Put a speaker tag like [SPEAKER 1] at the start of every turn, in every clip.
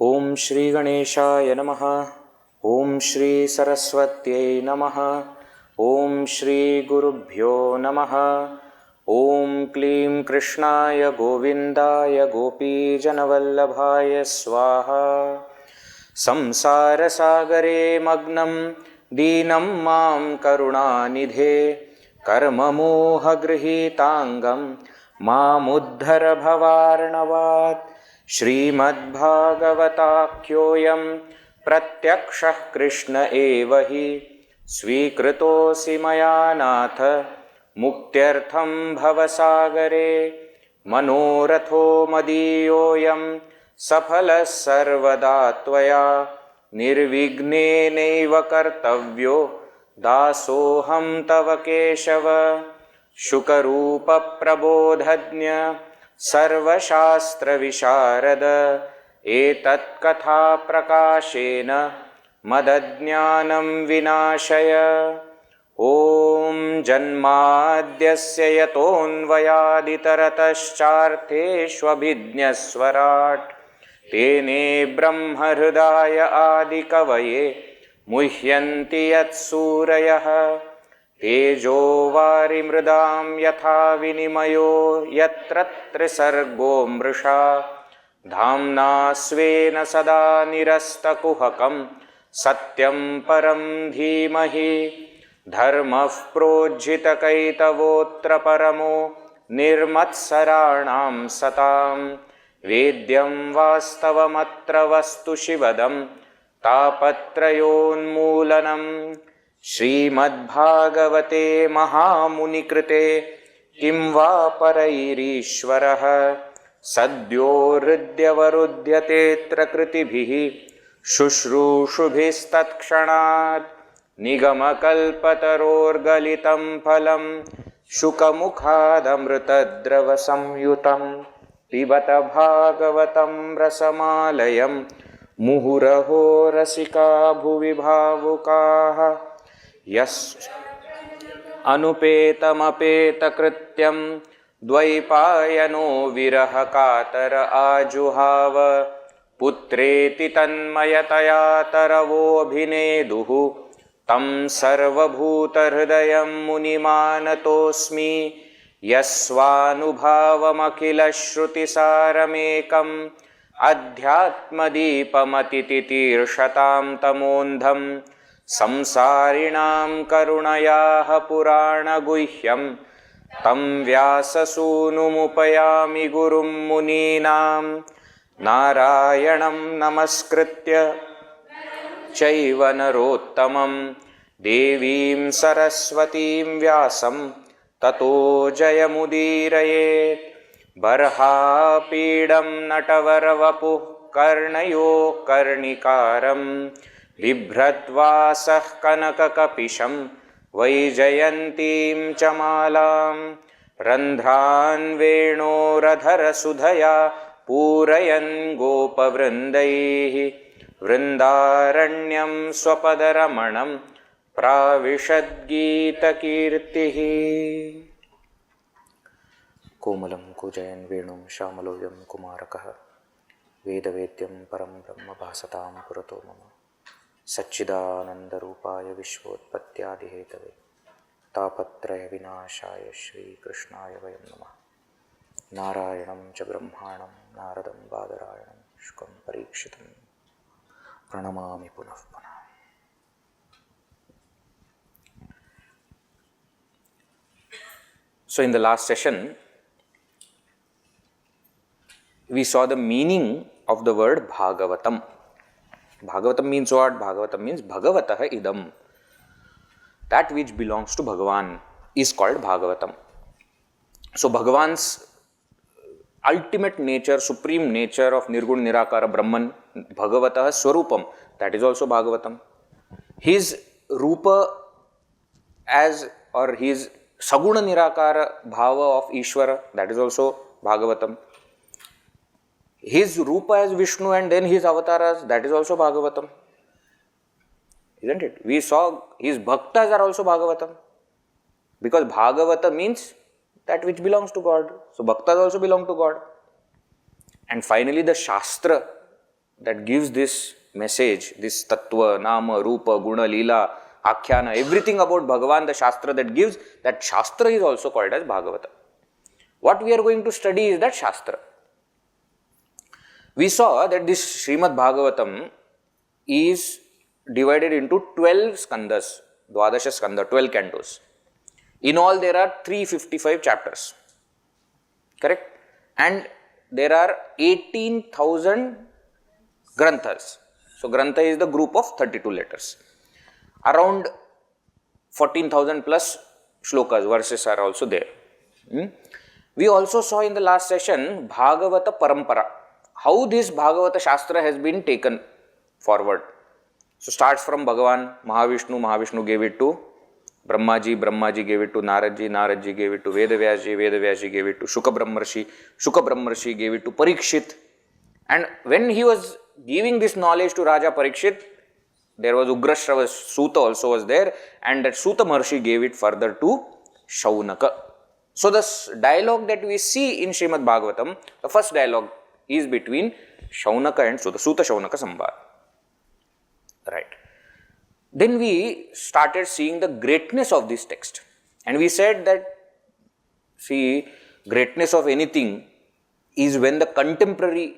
[SPEAKER 1] Om Shri Ganeshaya Namaha. Om Shri Saraswatyai Namaha. Om Shri Gurubhyo Namaha. Om Klim Krishnaya Govindaya Gopi Janavallabhaya Swaha. Samsara Sagare Magnam Deenam Mam Karunanidhe Karma Moha Grihitangam Mam Uddhara Bhavarnavat. Srimad Bhagavatakyoyam Pratyakshah Krishna evahi Svikritosi maya natha Muktyartham Bhavasagare Manoratho Madiyoyam Saphalas Sarvada Tvaya Nirvignenaiva Kartavyo Dasoham Tava Keshava Shukarupa Prabodhadnya Sarvashastra Visharada Etat Katha Prakashena Madadnyanam Vinashaya Om Janmadyasya Yatonvayaditarataschartheshwabhidnyaswarat Tene Brahma Hridaya Adikavaye Muhyanti Yat Surayah Tejo vari mridam yatha vinimayo yatra sargo mrisha dhamna svena sada nirasta kuhakam satyam param dhimahi dharmah projita kaitavotra paramo nirmatsaranam satam vedyam vastavamatra vastu shivadam tapatrayonmulanam Srimad Bhagavate Mahamuni Krite Kim va parairishvaraha Sadyo Ridyavarudyate Trakritibihi Shushrushubihistat kshanat Nigama kalpataror galitam phalam Shukamukhad amritadrava samyutam Pibata Bhagavatam rasamalayam Muhuraho rasika bhuvi bhavukaha Yas anupetamapeta krityam dvaipayano viraha katara ajuhava putreti tanmayataya taravo abhineduhu tam sarvabhuta hridayam munimanatosmi yasvanubhavamakila shruti saramekam adhyatmadipamatitirshatam tamondham Samsarinam karunayaha purana guhyam tam vyasasunumupayami gurum muninam narayanam namaskritya chaiva narottamam devim saraswatim vyasam tato jayamudirayet barha pidam natavarvapuh karnayo karnikaram Bibhradvasah kanakakapisham Vaijayantim chamalam Randhran veno radhara sudhaya Purayan gopavrindaihi Vrindaranyam swapadaramanam Pravishadgita kirtihi Komalam kujayan venum shamaloyam kumarakaha Vedavedyam param brahma bhasatam purato mama Satchidananda Rupaya Vishwotpatyadi Hetave Tapatraya Vinashaya Shri Krishnaya Vayam Namah Narayanam cha Brahmanam Naradam Badarayanam Shukam Parikshitam Pranamami Punah Punah. So in the last session, we saw the meaning of the word Bhagavatam. Bhagavatam means what? Bhagavatam means Bhagavataha idam. That which belongs to Bhagavan is called Bhagavatam. So Bhagavan's ultimate nature, supreme nature of Nirgun Nirakara Brahman, Bhagavataha Swarupam, that is also Bhagavatam. His Rupa as or his Saguna Nirakara Bhava of Ishvara, that is also Bhagavatam. His Rupa as Vishnu and then his avatars, that is also Bhagavatam. Isn't it? We saw his bhaktas are also Bhagavatam. Because Bhagavata means that which belongs to God. So bhaktas also belong to God. And finally the Shastra, that gives this message, this tattva, nama, rupa, guna, lila, akhyana, everything about Bhagavan, the Shastra that gives, that Shastra is also called as Bhagavata. What we are going to study is that Shastra. We saw that this Srimad Bhagavatam is divided into 12 skandhas, Dwadasha skandha, 12 cantos. In all, there are 355 chapters. Correct? And there are 18,000 granthas. So, grantha is the group of 32 letters. Around 14,000 plus shlokas, verses are also there. We also saw in the last session Bhagavata Parampara, how this Bhagavata Shastra has been taken forward. So, starts from Bhagavan, Mahavishnu gave it to Brahmaji gave it to Naradji gave it to Vedavyasji gave it to Shuka Brahmarshi gave it to Parikshit. And when he was giving this knowledge to Raja Parikshit, there was Ugrashrava, Suta also was there, and that Suta Maharshi gave it further to Shaunaka. So, the dialogue that we see in Srimad Bhagavatam, the first dialogue is between Shaunaka and Suta, Shaunaka Samvad. Right. Then we started seeing the greatness of this text. And we said that, see, greatness of anything is when the contemporary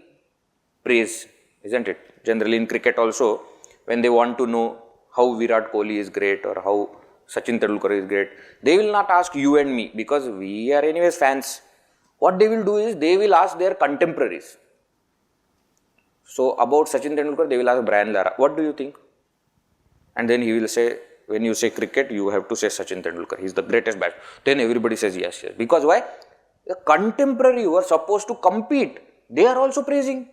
[SPEAKER 1] praise, isn't it? Generally in cricket also, when they want to know how Virat Kohli is great or how Sachin Tendulkar is great, they will not ask you and me because we are anyways fans. What they will do is, they will ask their contemporaries. So, about Sachin Tendulkar, they will ask Brian Lara, what do you think? And then he will say, when you say cricket, you have to say Sachin Tendulkar, he is the greatest batsman. Then everybody says yes. Because why? The contemporary who are supposed to compete, they are also praising.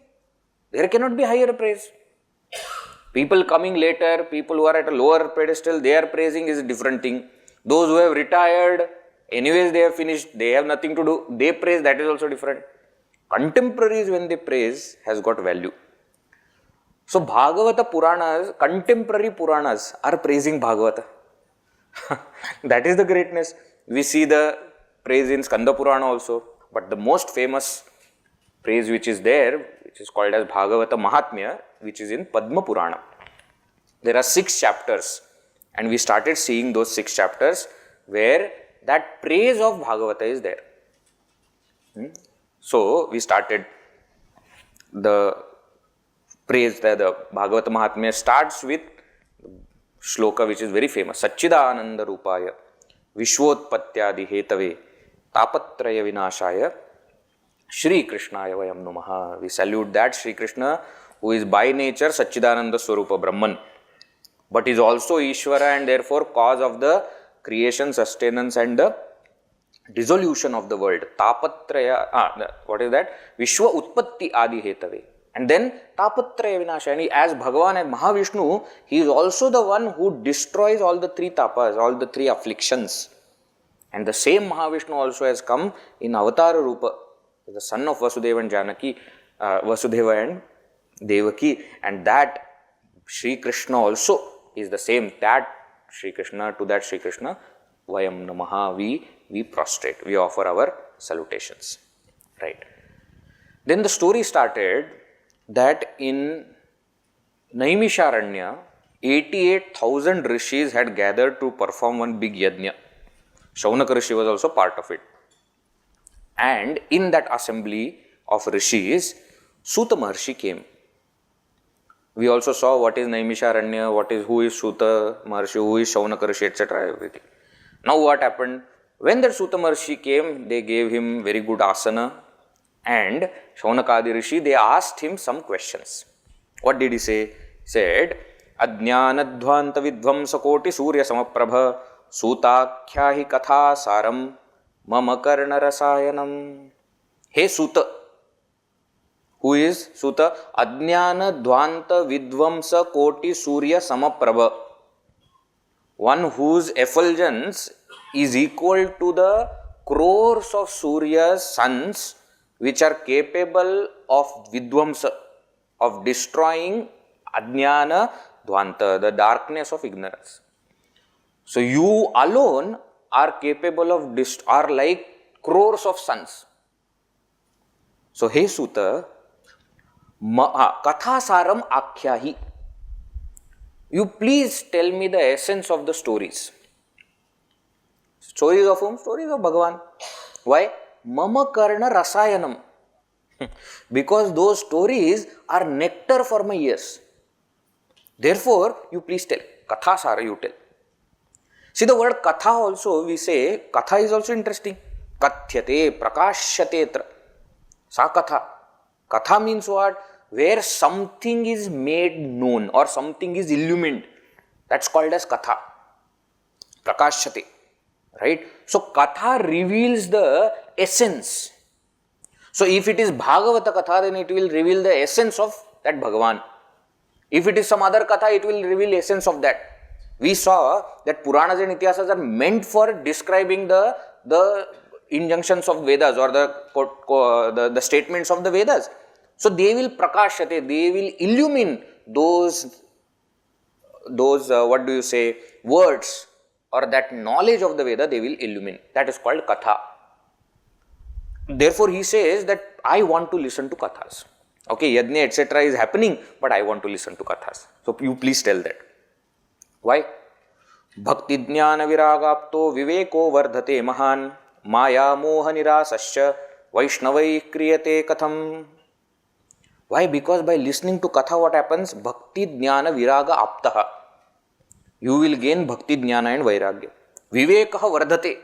[SPEAKER 1] There cannot be higher praise. People coming later, people who are at a lower pedestal, they are praising is a different thing. Those who have retired, anyways they have finished, they have nothing to do, they praise, that is also different. Contemporaries when they praise has got value. So, Bhagavata Puranas, contemporary Puranas are praising Bhagavata. That is the greatness. We see the praise in Skanda Purana also, but the most famous praise which is there, which is called as Bhagavata Mahatmya, which is in Padma Purana. There are 6 chapters, and we started seeing those 6 chapters where that praise of Bhagavata is there. So, we started the praise that the Bhagavata Mahatmya starts with shloka which is very famous. Satchidananda Rupaya Vishwotpatyadi Hetave Tapatraya Vinashaya Shri Krishnaya Vayam Namaha. We salute that Shri Krishna, who is by nature Satchidananda Swarupa Brahman, but is also Ishvara and therefore cause of the creation, sustenance and the dissolution of the world. Tapatraya, what is that? Vishwa Utpatti Adi Hetave. And then Tapatraya Vinashaya. As Bhagavan and Mahavishnu, he is also the one who destroys all the 3 tapas, all the 3 afflictions. And the same Mahavishnu also has come in Avatara Rupa, the son of Vasudeva and Janaki, Vasudeva and Devaki. And that Shri Krishna also is the same. That Shri Krishna, to that Shri Krishna, Vayam Namaha, we prostrate, we offer our salutations. Right. Then the story started that in Naimisharanya, 88,000 Rishis had gathered to perform one big yajna. Shaunaka Rishi was also part of it. And in that assembly of Rishis, Suta Maharshi came. We also saw what is Naimisharanya, who is Suta Maharshi, who is Shaunaka Rishi, etc. everything. Now what happened? When that Suta Maharshi came, they gave him very good asana, and Shaunakadi Rishi, they asked him some questions. What did he say? He said, Ajnanadvanta vidvamsa koti surya samaprabha Sutakyahi katha saram mama karna rasayanam. Hey Suta. Who is Suta? Ajnanadvanta vidvamsa koti surya samaprabha. One whose effulgence is equal to the crores of Surya's suns, which are capable of vidvamsa, of destroying ajnana dvanta, the darkness of ignorance. So you alone are capable of, are like crores of suns. So hey Suta, Kathasaram Akhyahi. You please tell me the essence of the stories. Stories of whom? Stories of Bhagavan. Why? Mama Karna Rasayanam. Because those stories are nectar for my ears. Therefore, you please tell. Kathasara, you tell. See, the word Katha also, we say, Katha is also interesting. Kathyate, Prakashyatetra. Sa Katha. Katha means what? Where something is made known or something is illumined. That's called as Katha. Prakashyate. Right? So, Katha reveals the essence. So, if it is Bhagavata Katha, then it will reveal the essence of that Bhagavan. If it is some other Katha, it will reveal essence of that. We saw that Puranas and Itihasas are meant for describing the injunctions of Vedas or the statements of the Vedas. So, they will prakashyate, they will illumine those words or that knowledge of the Veda, they will illumine. That is called Katha. Therefore, he says that I want to listen to Kathas. Okay, Yajna etc. is happening, but I want to listen to Kathas. So, you please tell that. Why? Bhakti Jnana Vairagya Viveko Vardhate Mahan Maya Moha Nirasasya Vaishnavai Kriyate Katham. Why? Because by listening to Katha, what happens? Bhakti Jnana Vairagya Aptaha. You will gain Bhakti Jnana and Vairagya. Vivekaha Vardhate.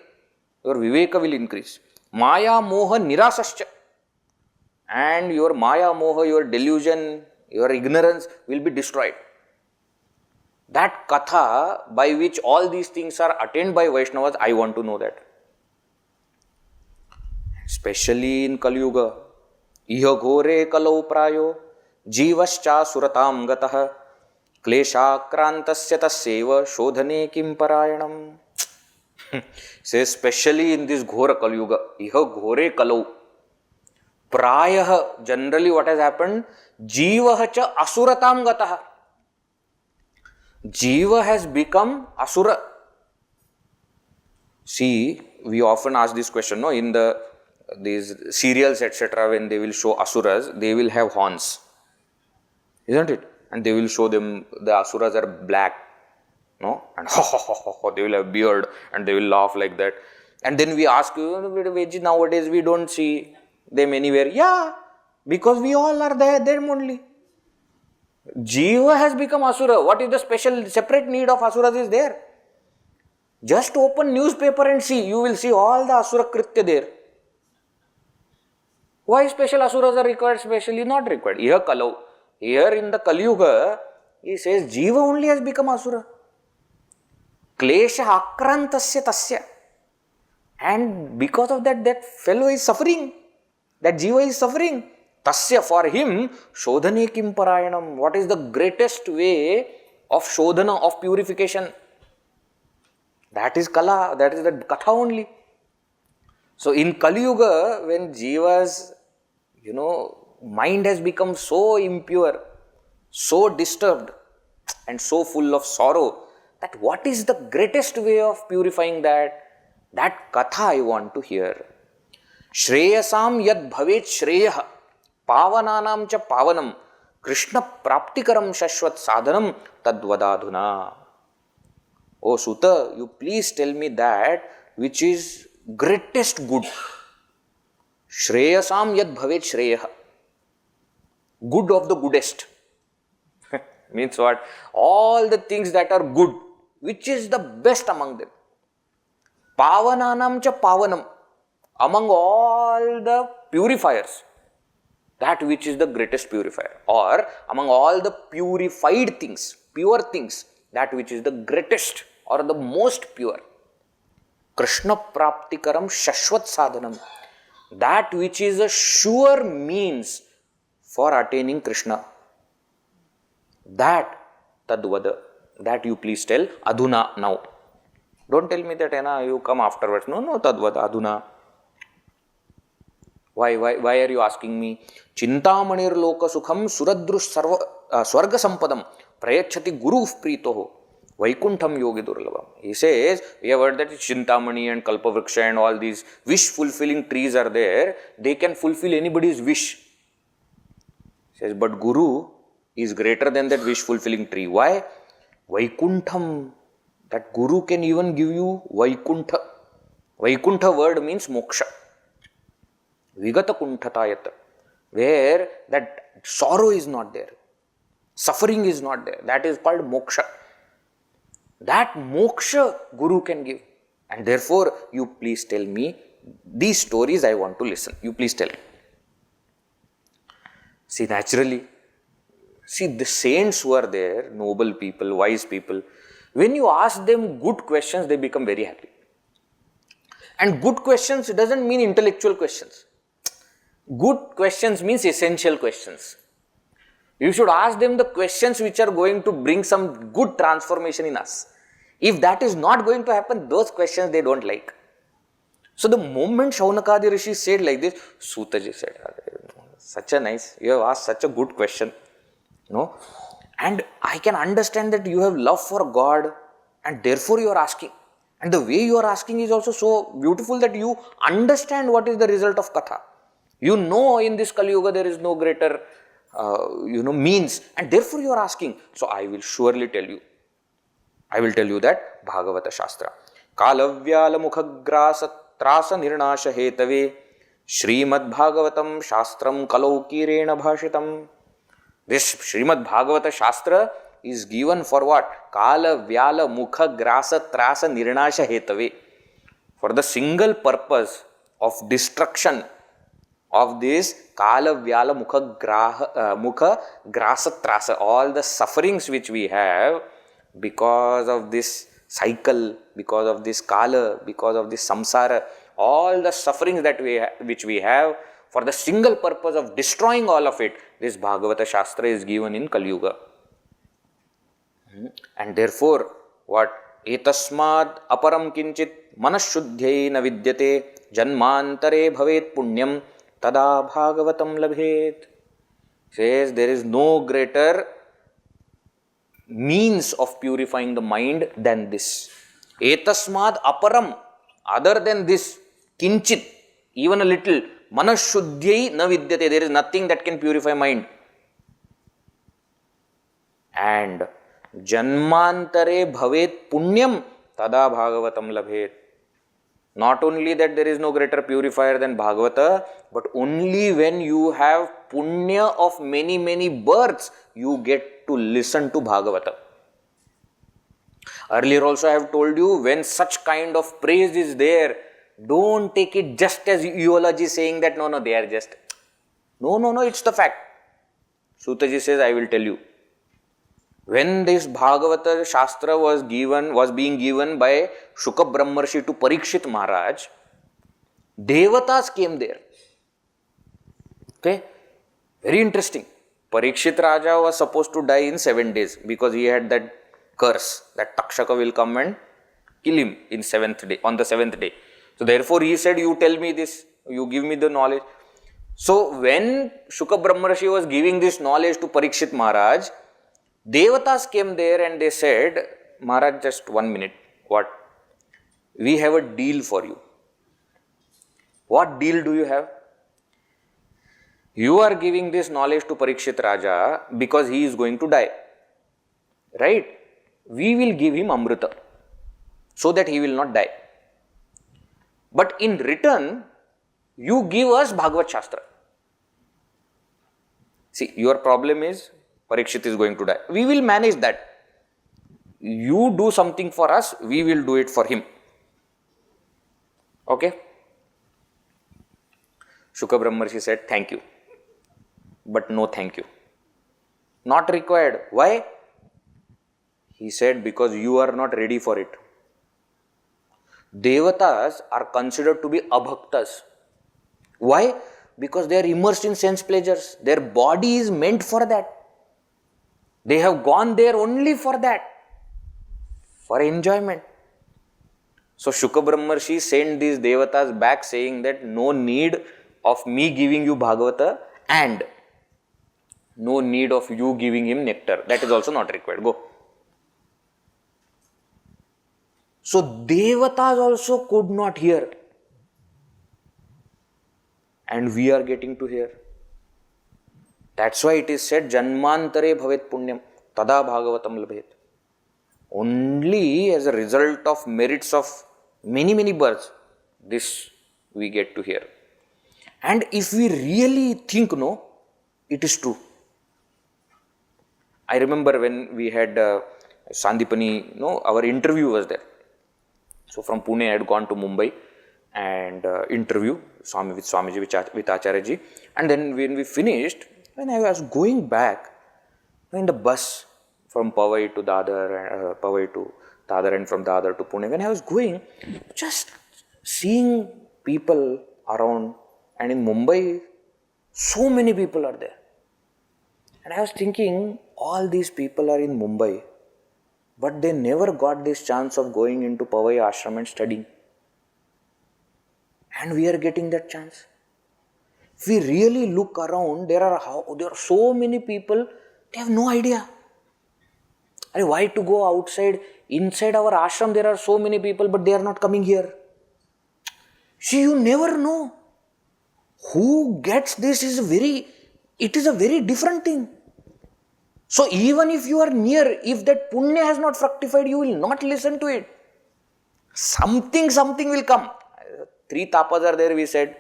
[SPEAKER 1] Your Viveka will increase. Maya Moha Nirasasya. And your Maya Moha, your delusion, your ignorance will be destroyed. That Katha by which all these things are attained by Vaishnavas, I want to know that. Especially in Kali Yuga. Iha ghore kalau prayo jivascha suratam gataha kleshakrantasya tasyeva shodhane kim parayanam. Says especially in this ghora Kali Yuga. Iha ghore kalau prayah, generally what has happened? Jiva cha asuratam gataha. Jiva has become asura. See, we often ask this question, no, in these serials etc. when they will show asuras, they will have horns, isn't it? And they will show them, the asuras are black, no, and they will have beard and they will laugh like that. And then we ask you, nowadays we don't see them anywhere. Yeah, because we all are there only. Jiva has become asura. What is the separate need of asuras is there? Just open newspaper and see. You will see all the asura kritya there. Why special asuras are required? Specially not required. Here in the Kali Yuga, he says Jiva only has become asura. Klesha akrantasya tasya. And because of that, that fellow is suffering. That Jiva is suffering. Tasya, for him, shodhane kim parayanam. What is the greatest way of shodhana, of purification? That is Kala, that is the Katha only. So in Kali Yuga, when Jiva's, mind has become so impure, so disturbed and so full of sorrow, that what is the greatest way of purifying that? That Katha I want to hear. Shreyasam yad bhavet shreyaha. Pavananam cha pavanam Krishna praptikaram shashvat sadhanam tadvadadhuna. Oh Suta, you please tell me that which is greatest good. Shreyasam yad bhavet shreyaha. Good of the goodest. Means what? All the things that are good, which is the best among them. Pavananam cha pavanam. Among all the purifiers, that which is the greatest purifier, or among all the purified things, pure things, that which is the greatest or the most pure. Krishna praptikaram shashvat sadhanam, that which is a sure means for attaining Krishna. That tadvada, that you please tell adhuna now. Don't tell me that you come afterwards. No, tadvada adhuna. Why are you asking me? Chintamanir loka sukham suradrush swarga sampadam prayachati guru pritoho vaikuntham yogi durlabam. He says, we have heard that Chintamani and Kalpavriksha and all these wish fulfilling trees are there. They can fulfill anybody's wish. Says, but Guru is greater than that wish-fulfilling tree. Why? Vaikuntham. That Guru can even give you Vaikuntha. Vaikuntha word means moksha. Vigata kunthatayata. Where that sorrow is not there. Suffering is not there. That is called moksha. That moksha Guru can give. And therefore, you please tell me these stories I want to listen. You please tell me. See, naturally, the saints who are there, noble people, wise people, when you ask them good questions, they become very happy. And good questions doesn't mean intellectual questions. Good questions means essential questions. You should ask them the questions which are going to bring some good transformation in us. If that is not going to happen, those questions they don't like. So the moment Shaunaka Rishi said like this, Suta Ji said, such a nice, you have asked such a good question. And I can understand that you have love for God and therefore you are asking. And the way you are asking is also so beautiful that you understand what is the result of Katha. You know in this Kali Yuga there is no greater means, and therefore you are asking. So I will surely tell you. I will tell you that Bhagavata Shastra. Kalavyala mukhagrasa trasa nirnasha hetave Srimad Bhagavatam Shastram Kalaukirena Bhashitam. This Srimad Bhagavata Shastra is given for what? Kala Vyala Mukha Grasa Trasa Nirnasha Hetave. For the single purpose of destruction of this Kala Vyala Mukha Grasa Trasa. All the sufferings which we have because of this cycle, because of this Kala, because of this Samsara, all the sufferings that which we have, for the single purpose of destroying all of it, this Bhagavata Shastra is given in Kali Yuga. And therefore, what? Etasmad aparam kinchit manashuddhyai na vidyate janmantare bhavet punyam tada bhagavatam labhet. Says there is no greater means of purifying the mind than this. Etasmad aparam, other than this, kinchit, even a little, manashuddhyai na vidyate, there is nothing that can purify mind. And janmantare bhavet punyam tada bhagavatam labhet. Not only that there is no greater purifier than Bhagavata, but only when you have punya of many, many births, you get to listen to Bhagavata. Earlier also I have told you, when such kind of praise is there, don't take it just as eulogy saying that no, they are just. No, it's the fact. Sutaji says, I will tell you. When this Bhagavata Shastra was being given by Shuka Brahmarshi to Parikshit Maharaj, Devatas came there. Okay? Very interesting. Parikshit Raja was supposed to die in 7 days because he had that curse that Takshaka will come and kill him on the 7th day. So therefore he said, you tell me this, you give me the knowledge. So when Shuka Brahmarshi was giving this knowledge to Parikshit Maharaj, Devatas came there and they said, Maharaj, just 1 minute. What? We have a deal for you. What deal do you have? You are giving this knowledge to Parikshit Raja because he is going to die. Right? We will give him Amrita so that he will not die. But in return, you give us Bhagavad Shastra. See, your problem is Parikshit is going to die. We will manage that. You do something for us, we will do it for him. Okay? Shuka Brahmarshi said, thank you. But no thank you. Not required. Why? He said, because you are not ready for it. Devatas are considered to be abhaktas. Why? Because they are immersed in sense pleasures. Their body is meant for that. They have gone there only for that, for enjoyment. So Shuka Brahmarshi sent these Devatas back saying that no need of me giving you Bhagavata and no need of you giving him nectar. That is also not required. Go. So Devatas also could not hear. And we are getting to hear. That's why it is said, Janmantare bhavet punyam, tada bhagavatam labhet. Only as a result of merits of many births, this we get to hear. And if we really think, no, it is true. I remember when we had Sandipani, our interview was there. So from Pune, I had gone to Mumbai and interview with Swamiji, with Acharya Ji. And then when we finished, when I was going back in the bus from Powai to Dadar, and from Dadar to Pune, when I was going, just seeing people around, and in Mumbai, so many people are there. And I was thinking, all these people are in Mumbai, but they never got this chance of going into Powai ashram and studying. And we are getting that chance. If we really look around, there are so many people, they have no idea. Why to go outside? Inside our ashram, there are so many people, but they are not coming here. See, you never know. Who gets this it is a very different thing. So even if you are near, if that punya has not fructified, you will not listen to it. Something will come. 3 tapas are there, we said.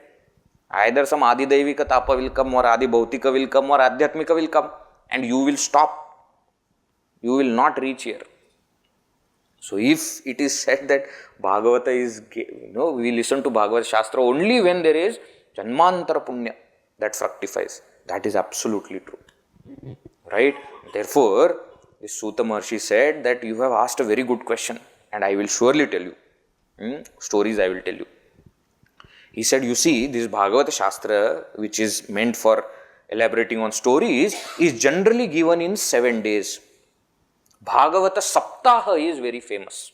[SPEAKER 1] Either some Adi Daivika tapa will come, or Adi Bhautika will come, or Adhyatmika will come, and you will stop. You will not reach here. So if it is said that Bhagavata is, we listen to Bhagavad Shastra only when there is Janmantara Punya that fructifies. That is absolutely true. Right? Therefore, the Suta Maharshi said that you have asked a very good question, and I will surely tell you. Stories I will tell you. He said, you see, this Bhagavata Shastra, which is meant for elaborating on stories, is generally given in 7 days. Bhagavata Saptaha is very famous.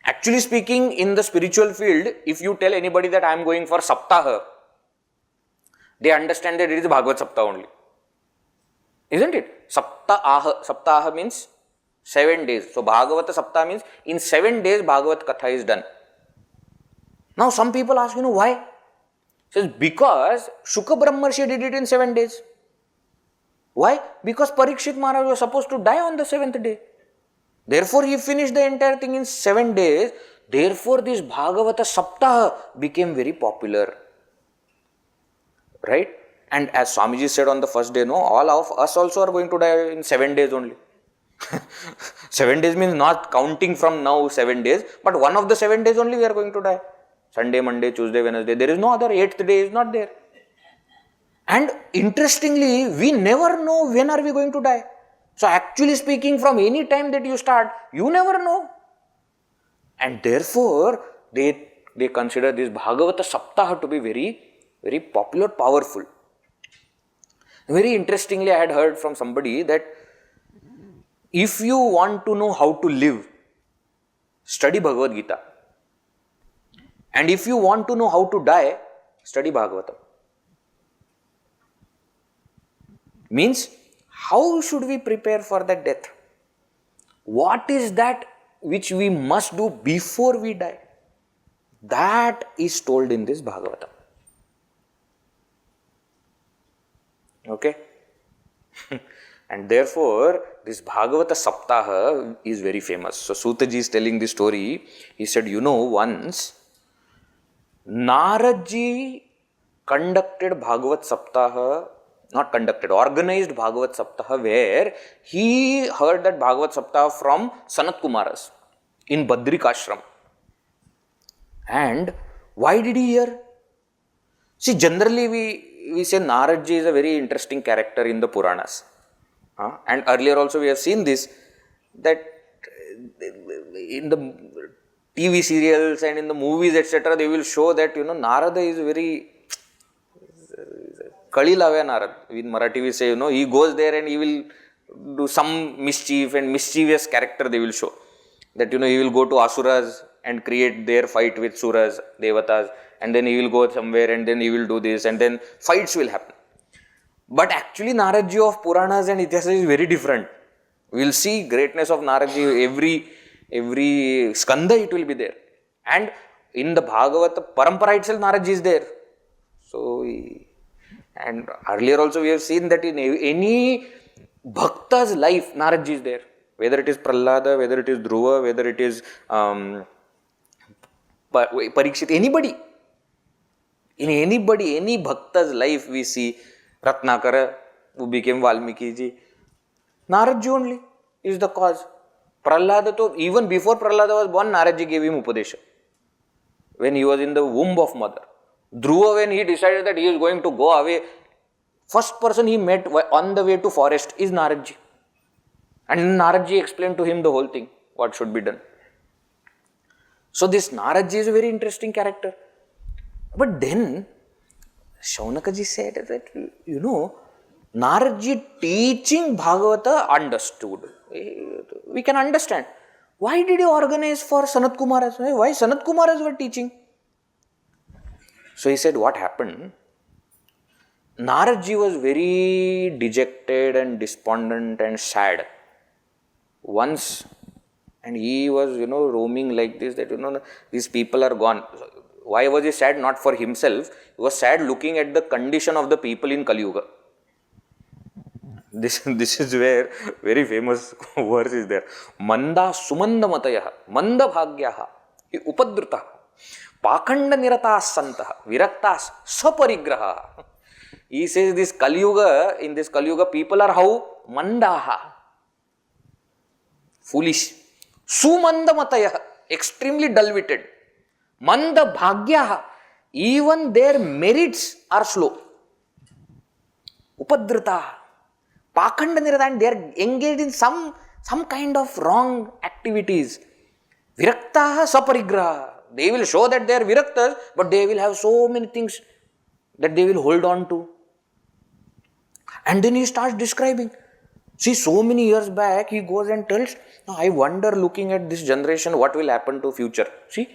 [SPEAKER 1] Actually speaking, in the spiritual field, if you tell anybody that I am going for Saptaha, they understand that it is Bhagavad Saptaha only. Isn't it? Saptaha means 7 days. So Bhagavata Saptaha means in 7 days Bhagavata Katha is done. Now some people ask, why? He says, because Shuka Brahmarshi did it in 7 days. Why? Because Parikshit Maharaj was supposed to die on the 7th day. Therefore, he finished the entire thing in 7 days. Therefore, this Bhagavata Saptaha became very popular. Right? And as Swamiji said on the first day, all of us also are going to die in 7 days only. 7 days means not counting from now 7 days, but one of the 7 days only we are going to die. Sunday, Monday, Tuesday, Wednesday. There is no other. 8th day is not there. And interestingly, we never know when are we going to die. So actually speaking, from any time that you start, you never know. And therefore, they consider this Bhagavata Saptaha to be very, very popular, powerful. Very interestingly, I had heard from somebody that if you want to know how to live, study Bhagavad Gita. And if you want to know how to die, study Bhagavatam. Means, how should we prepare for that death? What is that which we must do before we die? That is told in this Bhagavatam. Okay? And therefore, this Bhagavata Saptaha is very famous. So, Sutaji is telling this story. He said, once Narada conducted Bhagavat Saptaha, organized Bhagavat Saptaha, where he heard that Bhagavat Saptaha from Sanatkumars in Badrikashram. And why did he hear? See, generally we say Narada is a very interesting character in the Puranas. And earlier also we have seen this, that in the TV serials and in the movies, etc., they will show that, Narada is very Kali Yuga Narada. In Marathi we say, he goes there and he will do some mischief, and mischievous character they will show. That, he will go to Asuras and create their fight with Suras, Devatas, and then he will go somewhere and then he will do this, and then fights will happen. But actually Narada of Puranas and Itihasa is very different. We will see greatness of Narada, every skanda it will be there. And in the Bhagavata Parampara itself Narada is there. So And earlier also we have seen that in any bhakta's life, Narad Ji is there. Whether it is Prahlada, whether it is Dhruva, whether it is Parikshit, anybody. In anybody, any bhakta's life we see Ratnakara, who became Valmiki Ji. Narad Ji only is the cause. Prahlada, even before Prahlada was born, Narad Ji gave him Upadesha. When he was in the womb of mother. Dhruva, when he decided that he is going to go away, first person he met on the way to forest is Narad Ji. And Narad Ji explained to him the whole thing, what should be done. So this Narad Ji is a very interesting character. But then, Shaunaka Ji said that, Narad Ji teaching Bhagavata understood. We can understand. Why did he organize for Sanatkumars? Why Sanatkumars were teaching? So he said, what happened? Narad Ji was very dejected and despondent and sad. Once, and he was, roaming like this, that, these people are gone. Why was he sad? Not for himself. He was sad looking at the condition of the people in Kali Yuga. This is where very famous verse is there. Manda sumanda matayaha, manda bhagyaha, upadrutaha, pakanda niratas santaha, viraktas saparigraha. He says this Kali Yuga, in this Kali Yuga, people are how? Mandaha. Foolish. Sumanda matayaha, extremely dull-witted. Manda bhagyaha, even their merits are slow. Upadrutaha. Pakanda nirata, and they are engaged in some kind of wrong activities. Viraktaha saparigraha. They will show that they are viraktas, but they will have so many things that they will hold on to. And then he starts describing. See, so many years back, he goes and tells, I wonder, looking at this generation, what will happen to future. See?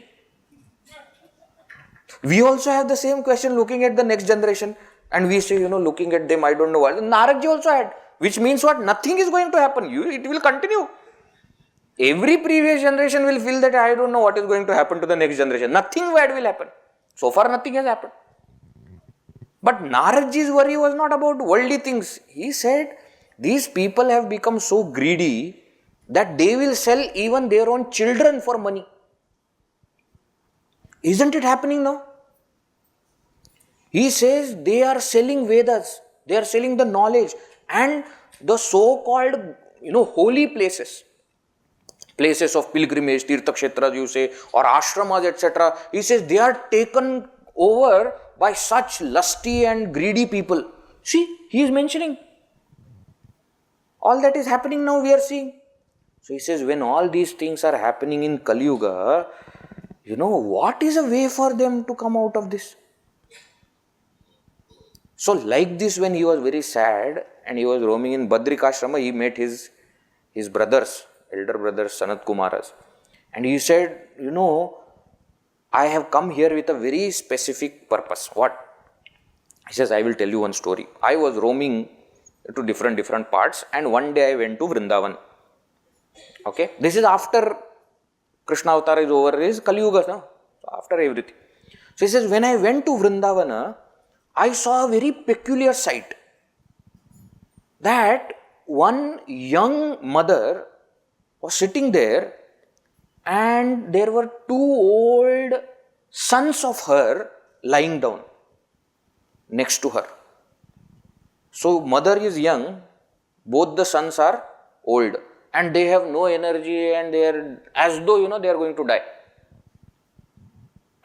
[SPEAKER 1] We also have the same question looking at the next generation. And we say, looking at them, I don't know what. Narad Ji also had. Which means what? Nothing is going to happen. It will continue. Every previous generation will feel that I don't know what is going to happen to the next generation. Nothing bad will happen. So far, nothing has happened. But Narad Ji's worry was not about worldly things. He said, these people have become so greedy that they will sell even their own children for money. Isn't it happening now? He says they are selling Vedas, they are selling the knowledge and the so-called, holy places. Places of pilgrimage, Tirtha Kshetras you say, or ashramas, etc. He says they are taken over by such lusty and greedy people. See, he is mentioning. All that is happening now we are seeing. So he says when all these things are happening in Kali Yuga, what is a way for them to come out of this? So like this, when he was very sad and he was roaming in Badrikashrama, he met his brothers, elder brothers, Sanatkumars. And he said, I have come here with a very specific purpose. What? He says, I will tell you one story. I was roaming to different parts and one day I went to Vrindavan. Okay? This is after Krishna Avatar is over, is Kali Yuga, no? So after everything. So he says, when I went to Vrindavana, I saw a very peculiar sight. That one young mother was sitting there and there were two old sons of her lying down next to her. So mother is young, both the sons are old and they have no energy and they are as though they are going to die.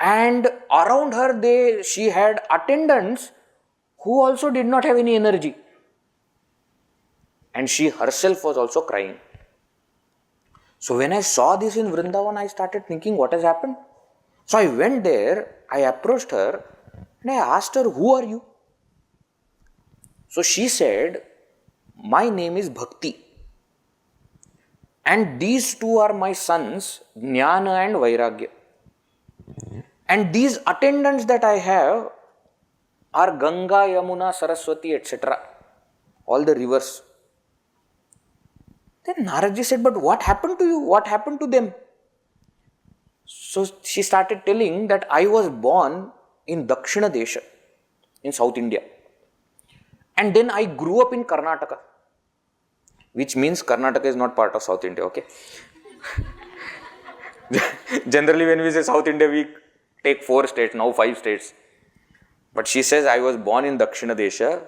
[SPEAKER 1] And around her she had attendants who also did not have any energy. And she herself was also crying. So when I saw this in Vrindavan, I started thinking, what has happened? So I went there, I approached her and I asked her, who are you? So she said, my name is Bhakti. And these two are my sons, Jnana and Vairagya. And these attendants that I have are Ganga, Yamuna, Saraswati, etc. All the rivers. Then Narad Ji said, but what happened to you? What happened to them? So she started telling that I was born in Dakshina Desha, in South India. And then I grew up in Karnataka, which means Karnataka is not part of South India, okay? Generally, when we say South India, we take 4 states, now 5 states. But she says, I was born in Dakshina Desha,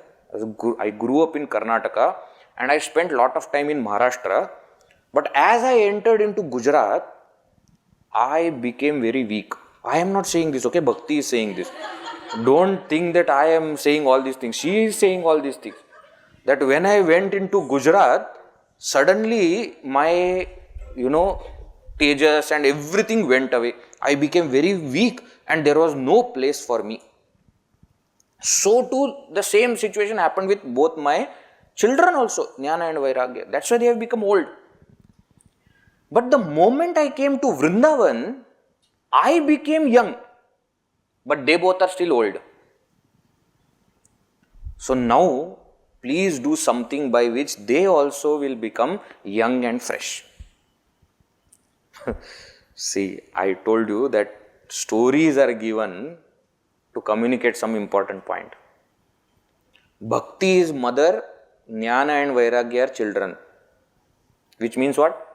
[SPEAKER 1] I grew up in Karnataka, and I spent a lot of time in Maharashtra. But as I entered into Gujarat, I became very weak. I am not saying this, okay? Bhakti is saying this. Don't think that I am saying all these things. She is saying all these things. That when I went into Gujarat, suddenly my, tejas and everything went away. I became very weak and there was no place for me. So too, the same situation happened with both my children also, Jnana and Vairagya. That's why they have become old. But the moment I came to Vrindavan, I became young. But they both are still old. So now, please do something by which they also will become young and fresh. See, I told you that stories are given to communicate some important point. Bhakti is mother, Jnana and Vairagya are children. Which means what?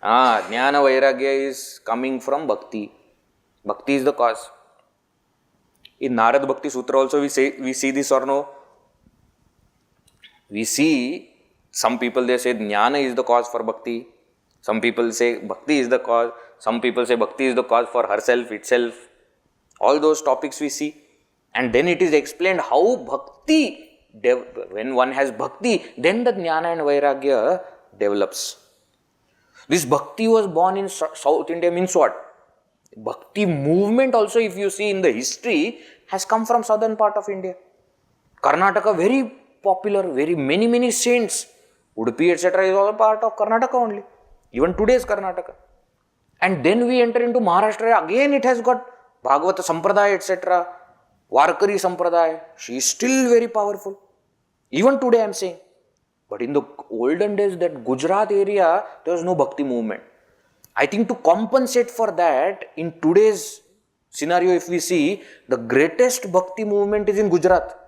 [SPEAKER 1] Jnana Vairagya is coming from Bhakti. Bhakti is the cause. In Narada Bhakti Sutra also we see this or no? We see some people they say Jnana is the cause for Bhakti. Some people say Bhakti is the cause. Some people say Bhakti is the cause for herself, itself. All those topics we see. And then it is explained how Bhakti, when one has Bhakti, then the Jnana and Vairagya develops. This Bhakti was born in South India means what? Bhakti movement also, if you see in the history, has come from southern part of India. Karnataka very popular, very many saints. Udupi etc. is all part of Karnataka only. Even today's Karnataka. And then we enter into Maharashtra, again it has got Bhagavata Sampradaya etc. Varkari Sampradaya. She is still very powerful. Even today I am saying. But in the olden days, that Gujarat area, there was no Bhakti movement. I think to compensate for that, in today's scenario, if we see, the greatest Bhakti movement is in Gujarat.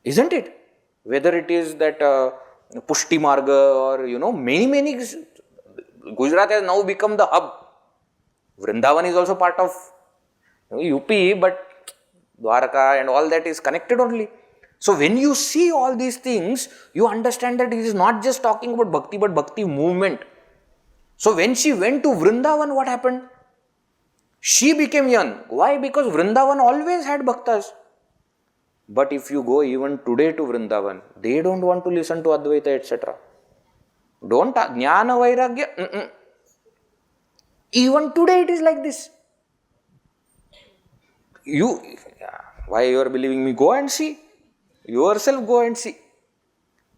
[SPEAKER 1] Isn't it? Whether it is that Pushti Marga or, many, Gujarat has now become the hub. Vrindavan is also part of UP, but Dwarka and all that is connected only. So when you see all these things, you understand that it is not just talking about Bhakti, but Bhakti movement. So when she went to Vrindavan, what happened? She became young. Why? Because Vrindavan always had bhaktas. But if you go even today to Vrindavan, they don't want to listen to Advaita, etc. Don't, Jnana Vairagya, Even today it is like this. Why you are believing me? Go and see. Yourself go and see.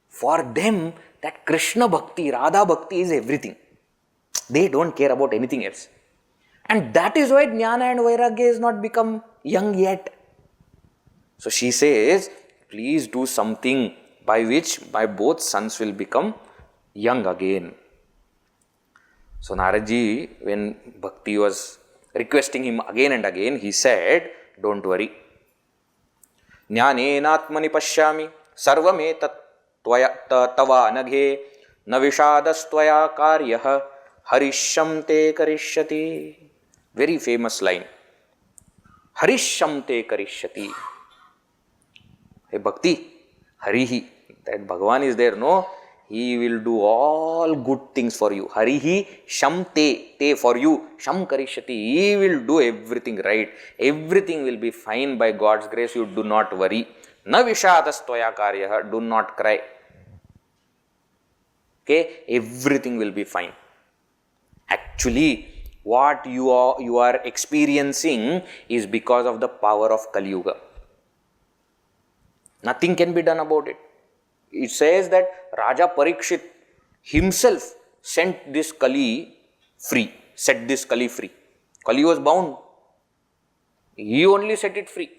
[SPEAKER 1] For them, that Krishna Bhakti, Radha Bhakti is everything. They don't care about anything else. And that is why Jnana and Vairagya has not become young yet. So she says, please do something by which my both sons will become young again. So Naraji, when Bhakti was requesting him again and again, he said, don't worry. Jnanenatmani pashyami sarvametat tava anaghe na vishadastvaya karyah harisham te karishyati. Very famous line. Harisham te karishyati. Hey Bhakti, Harihi, that Bhagavan is there, no? He will do all good things for you. Harihi sham te for you. Sham karishyati. He will do everything right. Everything will be fine by God's grace. You do not worry. Na vishadastvaya karyah. Do not cry. Okay? Everything will be fine. Actually, what you are experiencing is because of the power of Kali Yuga. Nothing can be done about it. It says that Raja Parikshit himself sent this Kali free, set this Kali free. Kali was bound. He only set it free.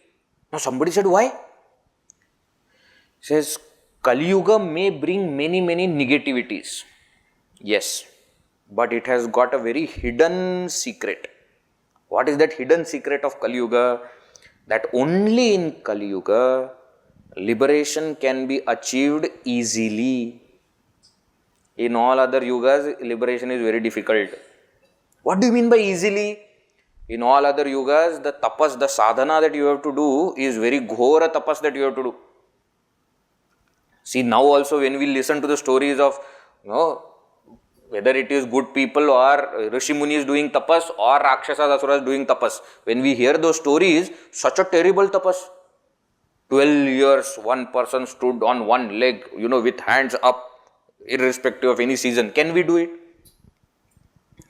[SPEAKER 1] Now somebody said, why? He says, Kali Yuga may bring many negativities. Yes, but it has got a very hidden secret. What is that hidden secret of Kali Yuga? that only in Kali Yuga liberation can be achieved easily. In all other yugas, liberation is very difficult. What do you mean by easily? In all other yugas, the tapas, the sadhana that you have to do is very ghora tapas that you have to do. See, now also when we listen to the stories of, whether it is good people or Rishi Munis doing tapas or Rakshasas, Asuras doing tapas, when we hear those stories, such a terrible tapas. 12 years, one person stood on one leg, with hands up, irrespective of any season. Can we do it?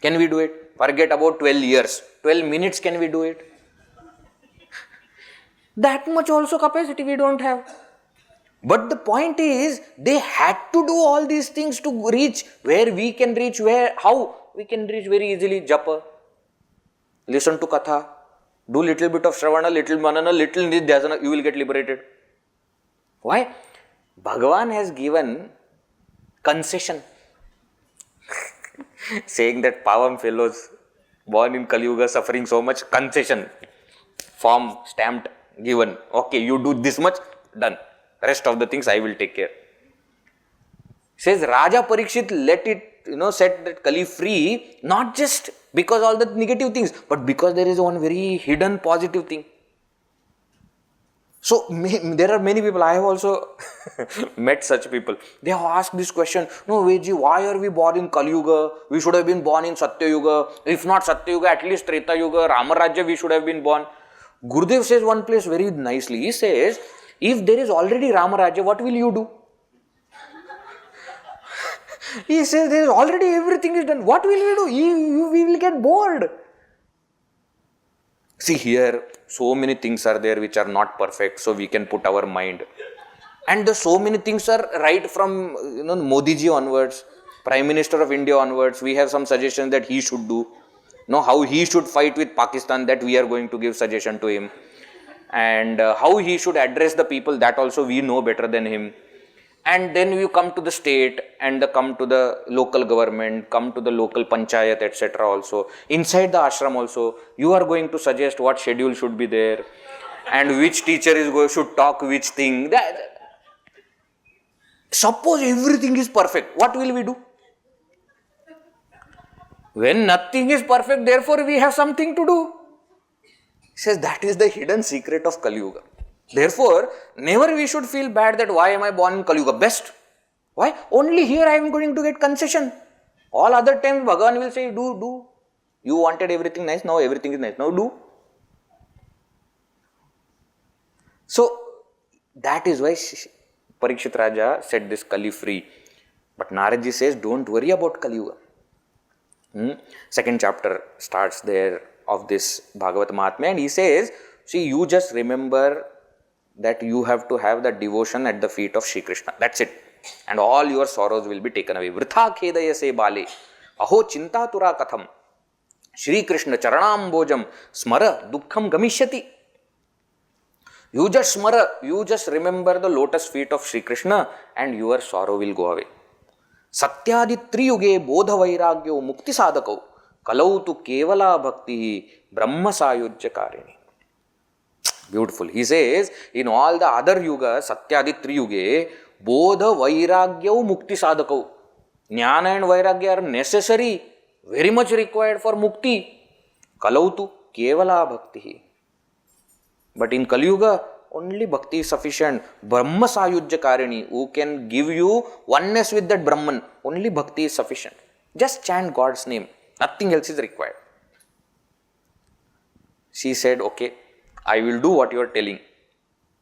[SPEAKER 1] Can we do it? Forget about 12 years. 12 minutes, can we do it? That much also capacity we don't have. But the point is, they had to do all these things to reach where we can reach, how we can reach very easily. Japa, listen to Katha, do little bit of Shravana, little Manana, little Nidhyasana, you will get liberated. Why? Bhagavan has given concession. Saying that Pavam fellows born in Kali Yuga suffering so much, concession, form stamped, given. Okay, you do this much, done. Rest of the things I will take care. Says Raja Parikshit let it, set that Kali free, not just because all the negative things, but because there is one very hidden positive thing. So, there are many people, I have also met such people. They have asked this question, no Vedji, why are we born in Kali Yuga? We should have been born in Satya Yuga. If not Satya Yuga, at least Treta Yuga, Ramarajya we should have been born. Gurudev says one place very nicely. He says, if there is already Ramarajya, what will you do? He says there is already everything is done. What will we do? We will get bored. See here, so many things are there which are not perfect, so we can put our mind. And so many things are right from Modi ji onwards, Prime Minister of India onwards. We have some suggestions that he should do. How he should fight with Pakistan, that we are going to give suggestion to him. And how he should address the people, that also we know better than him. And then you come to the state and come to the local government, come to the local panchayat, etc. also. Inside the ashram also, you are going to suggest what schedule should be there and which teacher should talk which thing. Suppose everything is perfect, what will we do? When nothing is perfect, therefore we have something to do. He says that is the hidden secret of Kali Yuga. Therefore, never we should feel bad that why am I born in Kali Yuga? Best. Why? Only here I am going to get concession. All other times Bhagavan will say, do. You wanted everything nice, now everything is nice. Now do. So, that is why Parikshit Raja set this Kali free. But Narada says, don't worry about Kali Yuga. Second chapter starts there of this Bhagavata Mahatmya, and he says, see, you just remember that you have to have that devotion at the feet of Shri Krishna. That's it. And all your sorrows will be taken away. Vritha khedaya se bale. Aho chinta tura katham. Shri Krishna charanambojam smara dukkham gamishyati. You just smara, you just remember the lotus feet of Shri Krishna and your sorrow will go away. Satyadi triyuge bodha vairagyo mukti sadakau. Kalau tu kevala bhakti brahma sayujya karini. Beautiful. He says, in all the other yugas, Satyadi Triyuge, Bodha Vairagyau Mukti Sadakau. Jnana and Vairagya are necessary, very much required for Mukti. Kalautu Kevala Bhakti. But in Kali Yuga, only Bhakti is sufficient. Brahma Sayujya Karini, who can give you oneness with that Brahman. Only Bhakti is sufficient. Just chant God's name. Nothing else is required. She said, okay, I will do what you are telling.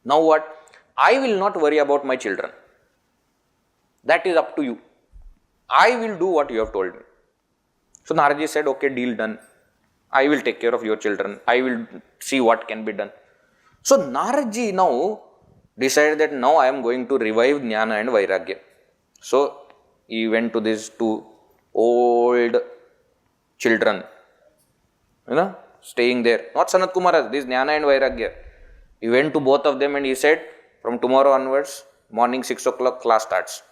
[SPEAKER 1] Now what? I will not worry about my children. That is up to you. I will do what you have told me. So Narada said, okay, deal done. I will take care of your children. I will see what can be done. So Narada now decided that now I am going to revive Jnana and Vairagya. So he went to these two old children, staying there. Not Sanatkumars, this Jnana and Vairagya. He went to both of them and he said, from tomorrow onwards, morning 6 o'clock class starts.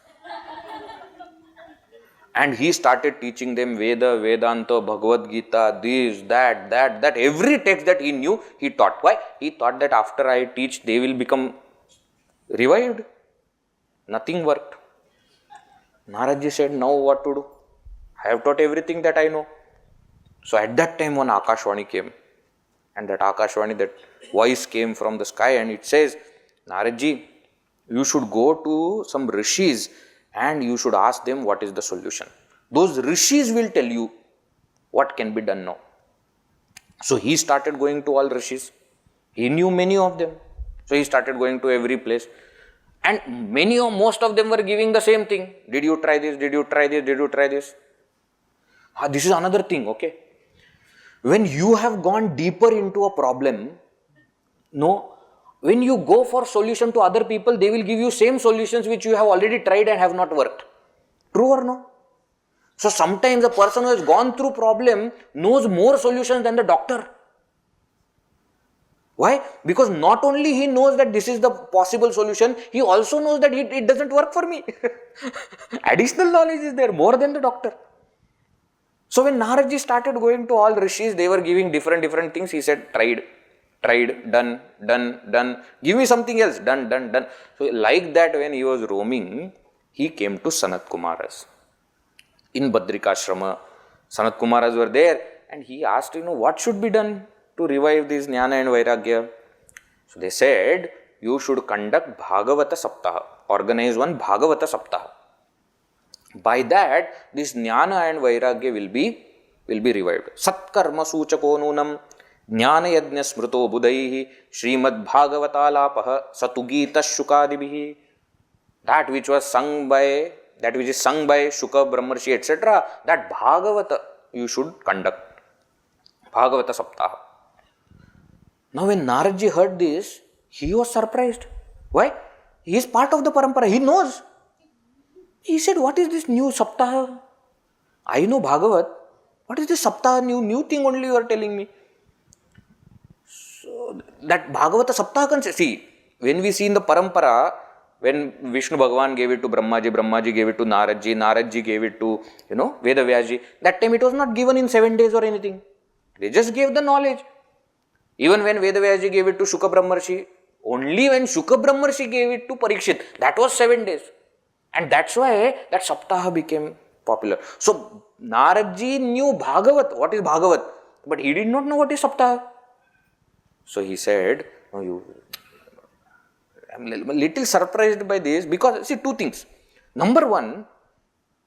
[SPEAKER 1] And he started teaching them Veda, Vedanta, Bhagavad Gita, this, that, every text that he knew, he taught. Why? He thought that after I teach, they will become revived. Nothing worked. Maharaj said, now what to do? I have taught everything that I know. So at that time one Akashvani came. And that Akashvani, that voice came from the sky and it says, Naradji, you should go to some Rishis and you should ask them what is the solution. Those Rishis will tell you what can be done now. So he started going to all Rishis. He knew many of them. So he started going to every place. And most of them were giving the same thing. Did you try this? Did you try this? Did you try this? This is another thing, okay? When you have gone deeper into a problem, when you go for solution to other people, they will give you same solutions which you have already tried and have not worked. True or no? So sometimes a person who has gone through problem knows more solutions than the doctor. Why? Because not only he knows that this is the possible solution, he also knows that it doesn't work for me. Additional knowledge is there more than the doctor. So when Naradji started going to all Rishis, they were giving different things. He said, tried, done. Give me something else, done. So like that, when he was roaming, he came to Sanatkumars. In Badrikashrama, Sanatkumars were there and he asked, what should be done to revive this Jnana and Vairagya? So they said, you should conduct Bhagavata Saptaha, organize one Bhagavata Saptaha. By that, this Jnana and Vairagya will be revived. Satkarma Suchako Nunam Jnana Yajna Smrito Budaihi Srimad Bhagavata Lapaha Satugita Shukadibihi. That which is sung by Shuka, Brahmarshi, etc. That Bhagavata you should conduct. Bhagavata Saptaha. Now when Naradji heard this, he was surprised. Why? He is part of the Parampara. He knows. He said, what is this new Saptaha? I know Bhagavat. What is this Saptaha? New thing only you are telling me. So that Bhagavata Saptaha, see, when we see in the Parampara, when Vishnu Bhagavan gave it to Brahmaji gave it to Naradji gave it to, Veda Vyasji, that time it was not given in 7 days or anything. They just gave the knowledge. Even when Veda Vyasji gave it to Shuka Brahmarshi, only when Shuka Brahmarshi gave it to Parikshit, that was 7 days. And that's why that Saptaha became popular. So Naradji knew Bhagavat, what is Bhagavat, but he did not know what is Saptaha. So he said, I'm a little surprised by this because, see, two things. Number one,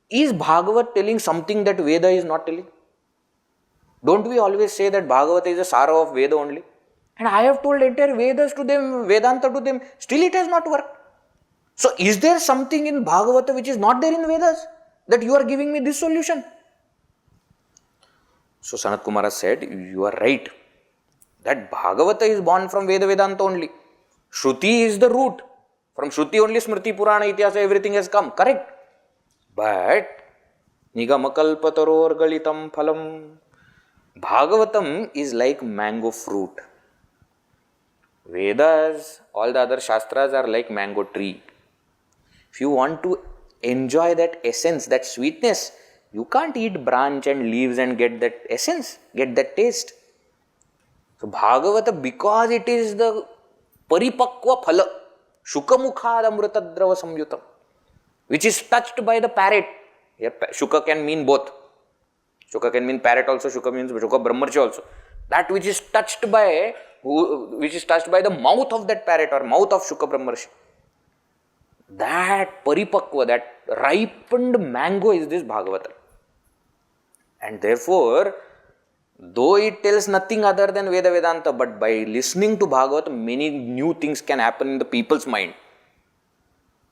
[SPEAKER 1] is Bhagavat telling something that Veda is not telling? Don't we always say that Bhagavata is a Sara of Veda only? And I have told entire Vedas to them, Vedanta to them, still it has not worked. So is there something in Bhagavata which is not there in Vedas that you are giving me this solution? So Sanatkumars said, you are right. That Bhagavata is born from Veda Vedanta only. Shruti is the root. From Shruti only Smriti, Purana, Ityasa, everything has come. Correct. But Nigamakalpataror Galitam Phalam. Bhagavatam is like mango fruit. Vedas, all the other Shastras are like mango tree. If you want to enjoy that essence, that sweetness, you can't eat branch and leaves and get that essence, get that taste. So Bhagavata, because it is the Paripakva Phala, Shukamukhad Amritadrava Samyutam, which is touched by the parrot. Here, Shuka can mean both. Shuka can mean parrot also, Shuka means Shuka Brahmarshi also. That which is touched by the mouth of that parrot or mouth of Shuka Brahmarshi. That Paripakva, that ripened mango is this Bhagavata. And therefore, though it tells nothing other than Veda Vedanta, but by listening to Bhagavata, many new things can happen in the people's mind.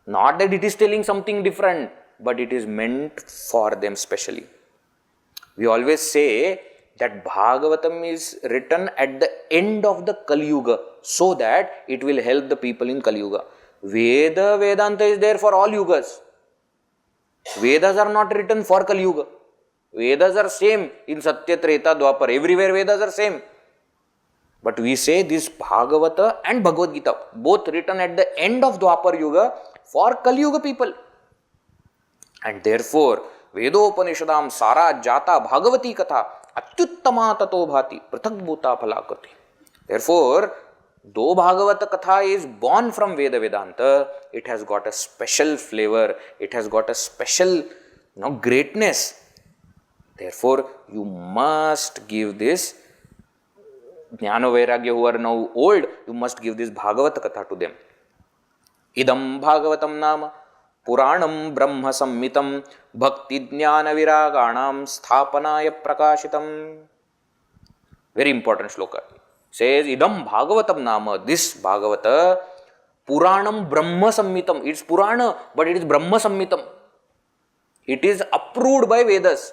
[SPEAKER 1] Not that it is telling something different, but it is meant for them specially. We always say that Bhagavatam is written at the end of the Kali Yuga so that it will help the people in Kali Yuga. Veda Vedanta is there for all yugas. Vedas are not written for Kali Yuga. Vedas are same in Satya, Treta, Dwapar. Everywhere Vedas are same. But we say this Bhagavata and Bhagavad Gita, both written at the end of Dwapar Yuga for Kali Yuga people. And therefore, Vedopanishadam Sara Jata Bhagavati Katha Atyuttama Tato Bhati Prathak Bhuta Phalakati. Therefore, though Bhagavata Katha is born from Veda Vedanta, it has got a special flavor, it has got a special greatness. Therefore, you must give this Jnana Vairagya who are now old, you must give this Bhagavata Katha to them. Idam Bhagavatam Nama Puranam Brahma Sammitam Bhakti Jnana Vairaganam Sthapanaya Prakashitam. Very important shloka. Says Idam Bhagavatam Nama, this Bhagavata Puranam Brahma Sammitam. It's Purana, but it is Brahma Sammitam. It is approved by Vedas.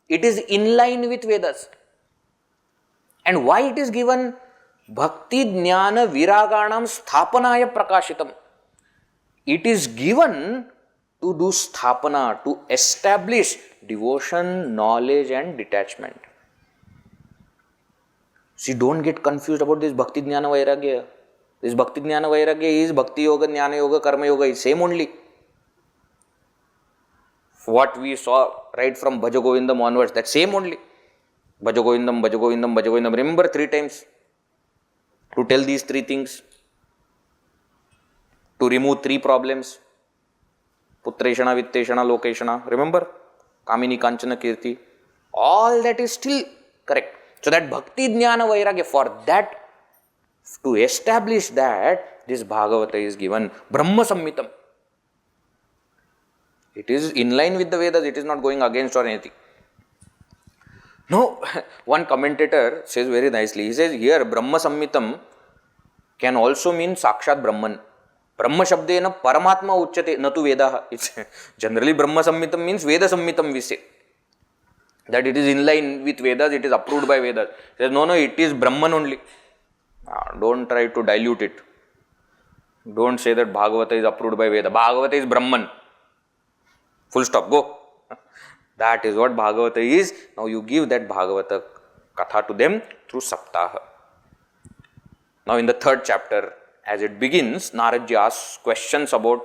[SPEAKER 1] It is in line with Vedas. And why it is given Bhakti Jnana Vairaganam Sthapanaya Prakashitam? It is given to do sthapana, to establish devotion, knowledge and detachment. See, don't get confused about this Bhakti Jnana Vairagya. This Bhakti Jnana Vairagya is Bhakti Yoga, Jnana Yoga, Karma Yoga, is same only. What we saw right from Bhaja Govindam onwards, that same only. Bhaja Govindam, Bhaja Govindam, Bhaja Govindam. Remember 3 times to tell these 3 things. To remove 3 problems. Putreshana, Vitteshana, Lokeshana. Remember? Kamini, Kanchana, Kirti. All that is still correct. So that Bhakti Jnana Vairagya, for that, to establish that, this Bhagavata is given Brahma Sammitam. It is in line with the Vedas, it is not going against or anything. No, one commentator says very nicely, he says here Brahma Sammitam can also mean Sakshat Brahman. Brahma Shabdena Paramatma Uchyate Natu Vedaha. It's generally Brahma Sammitam means Veda Sammitam we say. That it is in line with Vedas, it is approved by Vedas. He says no, it is Brahman only. Don't try to dilute it. Don't say that Bhagavata is approved by Veda. Bhagavata is Brahman. Full stop, go. That is what Bhagavata is. Now you give that Bhagavata Katha to them through Saptaha. Now in the 3rd chapter, as it begins, Narada asks questions about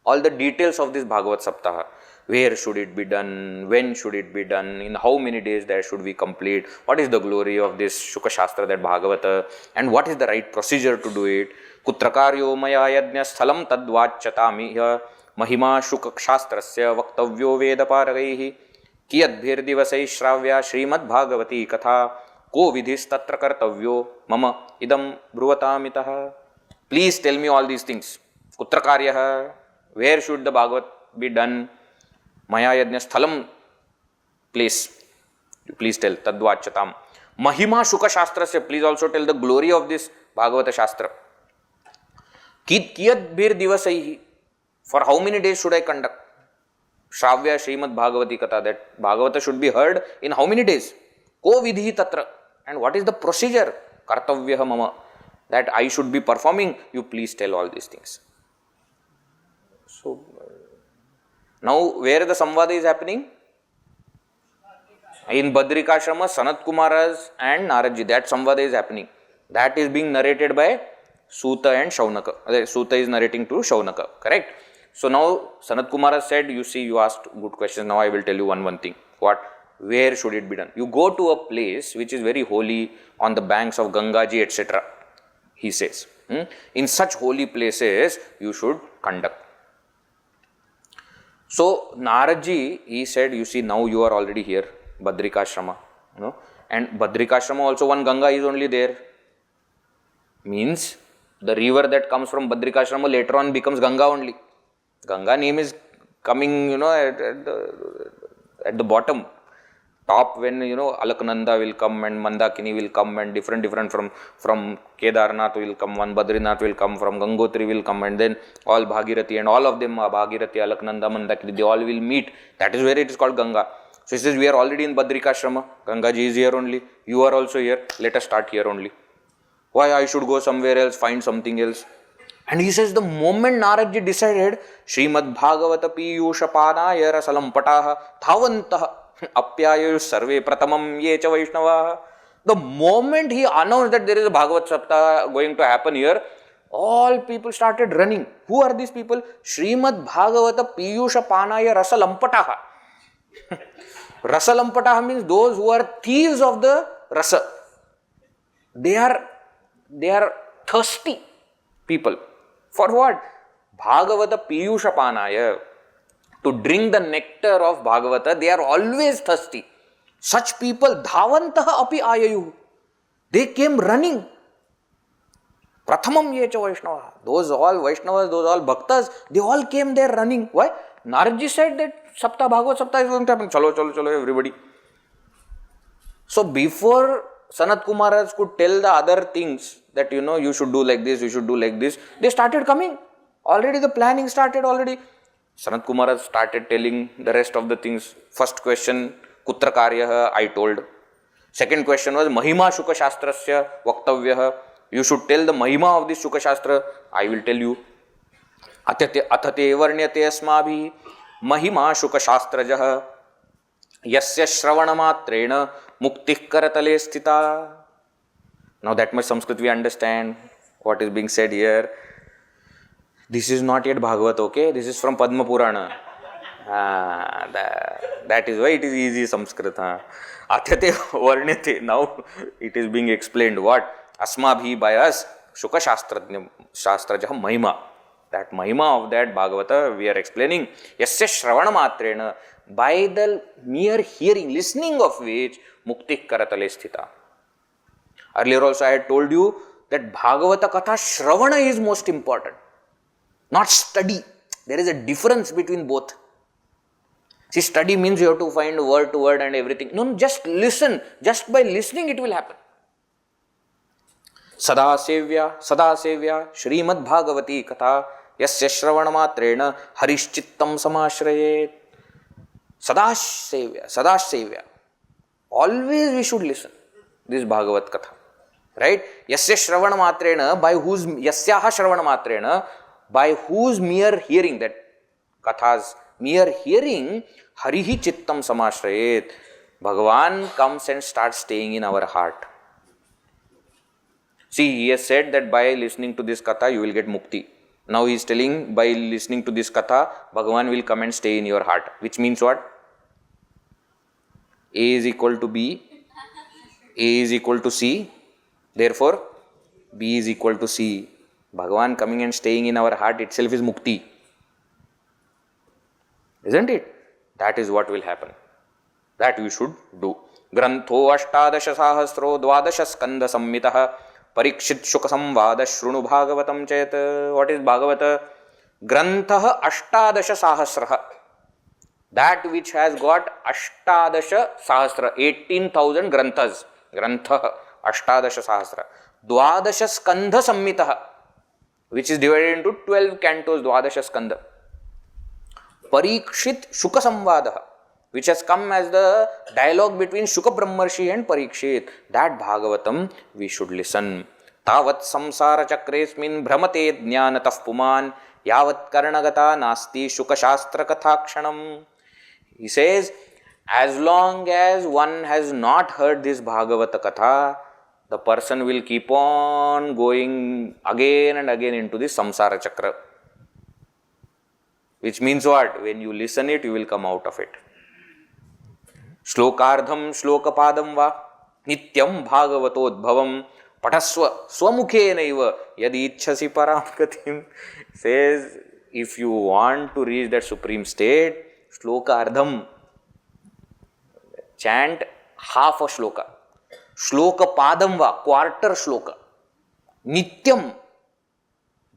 [SPEAKER 1] all the details of this Bhagavat Saptaha. Where should it be done? When should it be done? In how many days that should we complete? What is the glory of this Shuka Shastra, that Bhagavata? And what is the right procedure to do it? Kutrakaryo maya yajna sthalam tadvachyatami Mahima Shuka Shastrasya Vaktavyo Veda Paragaihi Kiyadbhir Divasai Shravya Srimad Bhagavati Katha Ko Vidhis Tatra Kartavyo Mama Idam Bruvatamitaha. Please tell me all these things. Kutrakaryaha, where should the Bhagavat be done? Maya Yajna Sthalam, place. You please tell. Tadvachatam. Mahima Shuka Shastrasya, please also tell the glory of this Bhagavata Shastra. Kiyadbhir Divasaihi, for how many days should I conduct? Shravya Srimad Bhagavati Katha, that Bhagavata should be heard in how many days? Ko Vidhi Tatra, and what is the procedure? Kartavyaha Mama, that I should be performing. You please tell all these things. So, now where the Samvada is happening? In Badrikashrama, Sanatkumars and Narada Ji, that Samvada is happening. That is being narrated by Suta and Shaunaka. Suta is narrating to Shaunaka, correct? So now Sanatkumara said, you see, you asked good questions. Now I will tell you one thing. What? Where should it be done? You go to a place which is very holy, on the banks of Gangaji, etc. He says. In such holy places, you should conduct. So Naraji, he said, you see, now you are already here, Badrikashrama. And Badrikashrama also, one Ganga is only there. Means the river that comes from Badrikashrama later on becomes Ganga only. Ganga name is coming, at the bottom. Top when, Alaknanda will come and Mandakini will come and different from Kedarnath will come, one Badrinath will come, from Gangotri will come, and then all Bhagirathi and all of them, Bhagirathi, Alaknanda, Mandakini, they all will meet. That is where it is called Ganga. So he says, we are already in Badrikashrama. Gangaji is here only. You are also here. Let us start here only. Why I should go somewhere else, find something else? And he says, the moment Narada decided, Srimad Bhagavata Piyusha Panaya Rasalam Pataha Dhavantaha Apyayu Sarve Pratamam Yecha Vaishnavaha. The moment he announced that there is a Bhagavat Saptaha going to happen here, all people started running. Who are these people? Srimad Bhagavata Piyusha Panaya Rasalam Pataha. Rasa lampataha means those who are thieves of the rasa. They are thirsty people. For what? Bhagavata piyushapanaya. To drink the nectar of Bhagavata, they are always thirsty. Such people, dhavantaha api ayayu. They came running. Prathamam yecha Vaishnava. Those all Vaishnavas, those all Bhaktas, they all came there running. Why? Narada said that Saptaha, Bhagavad Saptaha is going to happen. Chalo, everybody. So before Sanatkumars could tell the other things that you should do like this, you should do like this, they started coming. Already the planning started already. Sanatkumars started telling the rest of the things. First question, Kutra Karyaha, I told. Second question was Mahima Shuka Shastrasya Vaktavyaha. You should tell the Mahima of this Shuka Shastra. I will tell you. Athate varnyate asmabhi Mahima Shuka Shastrajaha Yasya Shravana Matrena Muktih Karatale Sthita. Now that much Sanskrit we understand what is being said here. This is not yet Bhagavat, okay? This is from Padma Purana. That is why it is easy Sanskrit. Athate varnyate. Now it is being explained what? Asmabhi by us, Shuka Shastrajaha Mahima. That Mahima of that Bhagavata we are explaining. Yasya Shravana Matrena. By the mere hearing, listening of which, Mukti Karatale Sthita. Earlier also I had told you that Bhagavata Katha Shravana is most important. Not study. There is a difference between both. See, study means you have to find word to word and everything. No, just listen. Just by listening it will happen. Sada Sevya, Srimad Bhagavati Katha, Yasya Shravana Matrena, Harishchittam Samashrayet. Sada Sevya. Always we should listen. This Bhagavat Katha. Right? Yasya Shravana Matrena, by whose, Yasyaha Shravana Matrena, by whose mere hearing, that Katha's mere hearing, Harihi Chittam Samashrayet. Bhagavan comes and starts staying in our heart. See, he has said that by listening to this Katha, you will get Mukti. Now he is telling, by listening to this Katha, Bhagavan will come and stay in your heart. Which means what? A is equal to B, A is equal to C, therefore B is equal to C. Bhagavan coming and staying in our heart itself is Mukti. Isn't it? That is what will happen. That we should do. Grantho ashtadasha sahasro dvadasha skandha sammitaha Parikshit Shuka Samvada Shrunu Bhagavatam Chet. What is Bhagavata? Grantha Ashtadasha Sahasraha. That which has got Ashtadasha Sahasra, 18,000 Granthas. Grantha Ashtadasha Sahasra. Dvadasha Skandha Sammitaha, which is divided into 12 cantos, Dvadasha Skandha. Parikshit Shuka Samvadaha, which has come as the dialogue between Shuka Brahmarshi and Parikshit. That Bhagavatam we should listen. Tavat samsara chakresmin brahmate jnanatah puman yavat karnagata nasti Shuka Shastra Kathakshanam. He says, as long as one has not heard this Bhagavata Katha, the person will keep on going again and again into this samsara chakra. Which means what? When you listen it, you will come out of it. Shlokardham shlokapadam va nityam bhagavatodbhavam patasva swamukhenaiva yadi ichhasi paramgatim. Says, if you want to reach that supreme state, shlokardham, chant half a shloka. Shloka padam va, quarter shloka. Nityam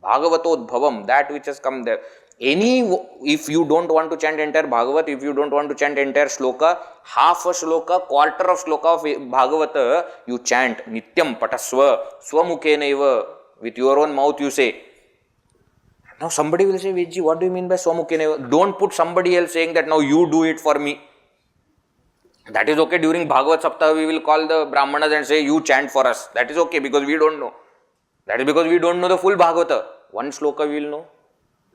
[SPEAKER 1] bhagavatodbhavam, that which has come there. If you don't want to chant entire Bhagavat, if you don't want to chant entire shloka, half a shloka, quarter of shloka of Bhagavata, you chant Nityam Patasva, Swamukhenaiva, with your own mouth you say. Now somebody will say, Vedji, what do you mean by Swamukhenaiva? Don't put somebody else saying that now you do it for me. That is okay. During Bhagavat Saptaha, we will call the Brahmanas and say, you chant for us. That is okay because we don't know. That is because we don't know the full Bhagavata. One shloka we will know.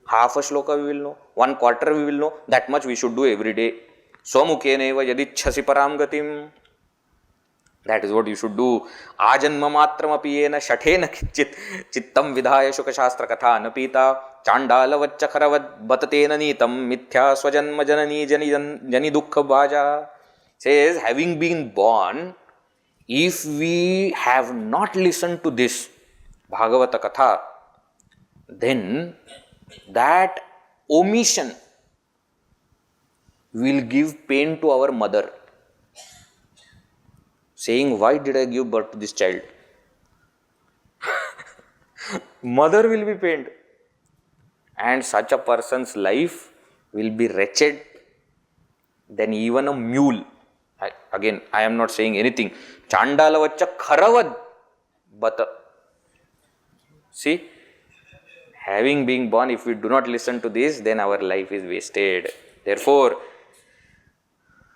[SPEAKER 1] Half a shloka we will know, 1/4 we will know. That much we should do every day. Swamukhenaiva yadichhasi paramgatim. That is what you should do. Ajanma matram apiyena shathena kichit chittam vidhaya shuka shastra katha napita chandala vachchakaravad batatena nitam mithya swajanma janani jani dukkha bhaja. Says, having been born, if we have not listened to this Bhagavata Katha, then that omission will give pain to our mother, saying, why did I give birth to this child? Mother will be pained, and such a person's life will be wretched than even a mule. Again, I am not saying anything. Chandala vachcha kharavad bata. See, having been born, if we do not listen to this, then our life is wasted. Therefore,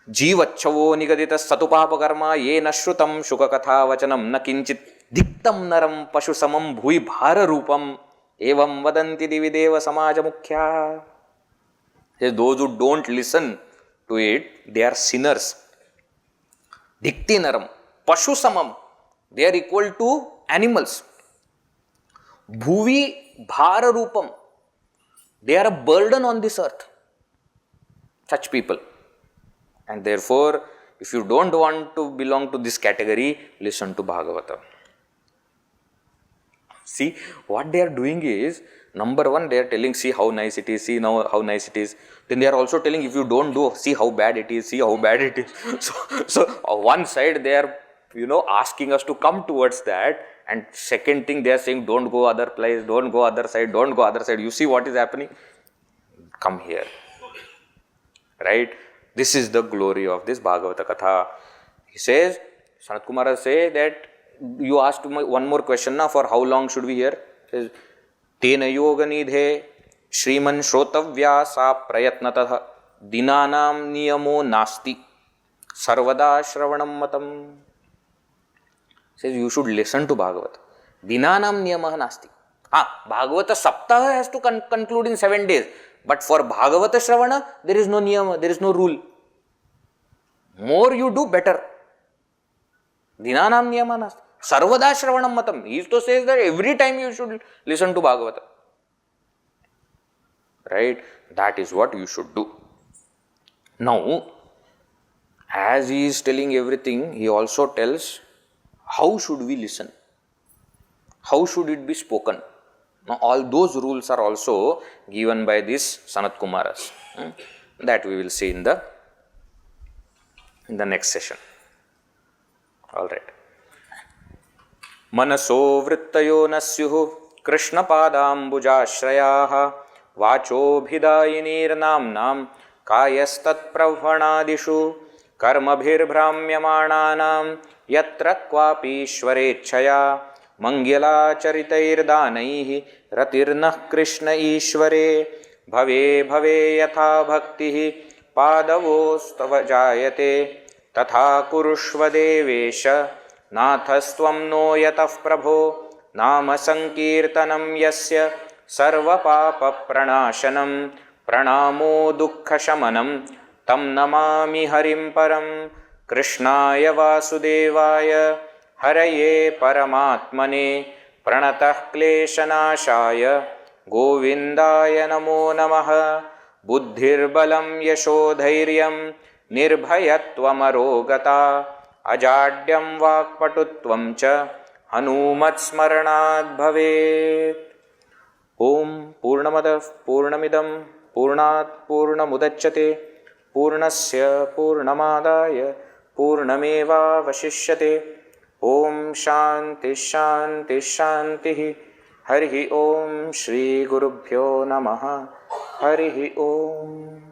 [SPEAKER 1] जीवच्छवो निगदित सतुपाप Karma ये नश्रुतम शुक कथा वचनम न किंचित दिक्तम नरम पशु समम भूय भार रूपम एवं वदंति दिवि देव समाज मुख्या. Those who don't listen to it, they are sinners. Dikti naram, pashu samam, they are equal to animals. Bhuvi bhara rupam, they are a burden on this earth. Such people. And therefore, if you don't want to belong to this category, listen to Bhagavata. See, what they are doing is, number one, they are telling, see how nice it is, see now how nice it is. Then they are also telling, if you don't do, see how bad it is, see how bad it is. So on one side, they are, asking us to come towards that. And second thing, they are saying, don't go other place, don't go other side, don't go other side. You see what is happening? Come here. Right? This is the glory of this Bhagavata Katha. He says, Sanatkumars say that you asked one more question now, for how long should we hear? He says, Tena yoga nidhe Shriman Shrotavya sa prayatnatah dinanam niyamo nasti sarvada shravanam matam. Says you should listen to Bhagavata. Dinanam niyamah nasti. Bhagavata Saptaha has to conclude in 7 days. But for Bhagavata Shravana, there is no niyama, there is no rule. More you do, better. Dinanam niyama nasti. Sarvada shravanam matam. He to says that every time you should listen to Bhagavata. Right? That is what you should do. Now, as he is telling everything, he also tells how should we listen? How should it be spoken? Now, all those rules are also given by this Sanatkumars. That we will see in the next session. All right. Manaso vrittayo nasyuhu Krishna padambujashrayaha vacho bhidayinir namnam kayastat pravhanadishu karmabhir brahmyamananam yatra kvapi ishwarechaya Mangyala charitair danaihi ratirnah Krishna ishvare bhave bhave yatha bhaktihi padavostava jayate tatha kurushva devesha nathastvam no yatah prabho nama sankirtanam yasya sarva papa pranashanam pranamo dukkha shamanam tam namami harim param Krishnaya vasudevaya Haraye Paramatmane Pranatah Kleshanashaya Govindaya Namo Namaha Buddhir Balam Yashodhairyam Nirbhayatvam Arogata Ajadyam Vakpatutvam Cha Hanumat Smaranad Bhavet. Om Purnamadav Purnamidam Purnat Purnamudachyate Purnasya Purnamadaya Purnameva Vashishyate. Om Shanti Shanti Shanti Harihi Om Shri Gurubhyo Namaha Harihi Om.